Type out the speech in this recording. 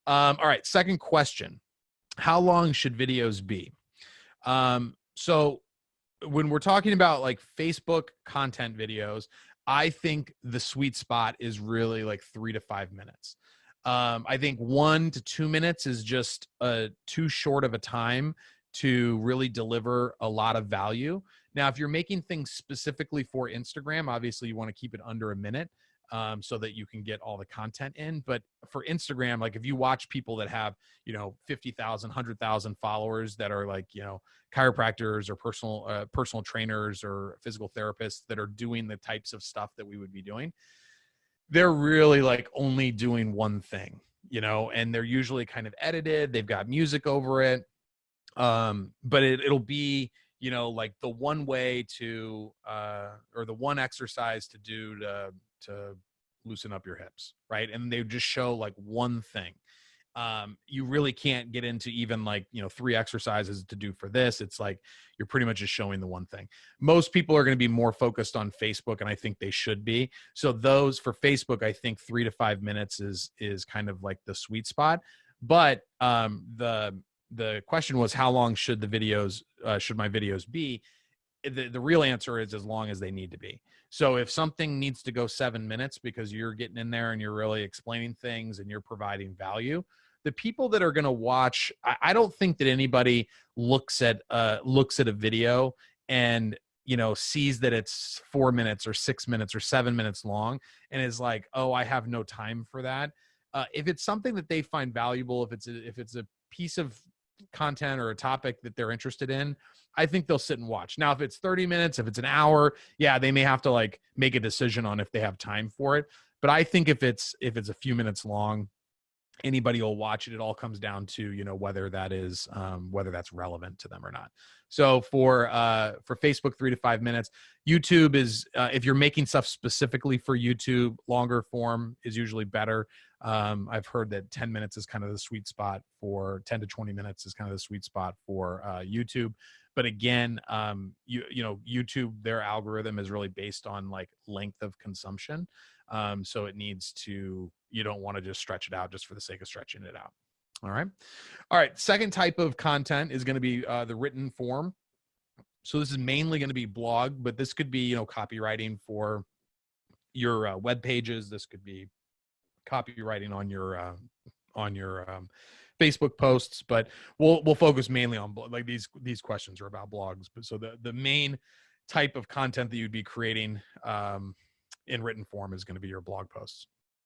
All right. Second question. How long should videos be? So when we're talking about like Facebook content videos, I think the sweet spot is really like 3 to 5 minutes. I think 1 to 2 minutes is just too short of a time to really deliver a lot of value. Now, if you're making things specifically for Instagram, obviously you want to keep it under a minute, so that you can get all the content in. But for Instagram, like if you watch people that have, 50,000, 100,000 followers that are like, chiropractors or personal trainers or physical therapists that are doing the types of stuff that we would be doing, they're really like only doing one thing, and they're usually kind of edited. They've got music over it. But it'll be, like the one way to, or the one exercise to do to loosen up your hips. Right. And they just show like one thing. You really can't get into even like, 3 exercises to do for this. It's like, you're pretty much just showing the one thing. Most people are going to be more focused on Facebook, and I think they should be. So those for Facebook, I think 3 to 5 minutes is kind of like the sweet spot. But, the question was, how long should my videos be? The real answer is as long as they need to be. So if something needs to go 7 minutes because you're getting in there and you're really explaining things and you're providing value, the people that are going to watch, I don't think that anybody looks at a video and, sees that it's 4 minutes or 6 minutes or 7 minutes long and is like, oh, I have no time for that. If it's something that they find valuable, if it's a piece of content or a topic that they're interested in, I think they'll sit and watch. Now, if it's 30 minutes, if it's an hour, yeah, they may have to like make a decision on if they have time for it. But I think if it's a few minutes long, anybody will watch it. It all comes down to, whether that's relevant to them or not. So for Facebook, 3 to 5 minutes. YouTube is, if you're making stuff specifically for YouTube, longer form is usually better. I've heard that 10 minutes is kind of the sweet spot for 10 to 20 minutes is kind of the sweet spot for YouTube. But again, YouTube, their algorithm is really based on like length of consumption. So it needs to, you don't want to just stretch it out just for the sake of stretching it out. All right. Second type of content is going to be the written form. So this is mainly going to be blog, but this could be, copywriting for your web pages. This could be copywriting on your Facebook posts, but we'll focus mainly on like these questions are about blogs. But so the main type of content that you'd be creating in written form is going to be your blog posts.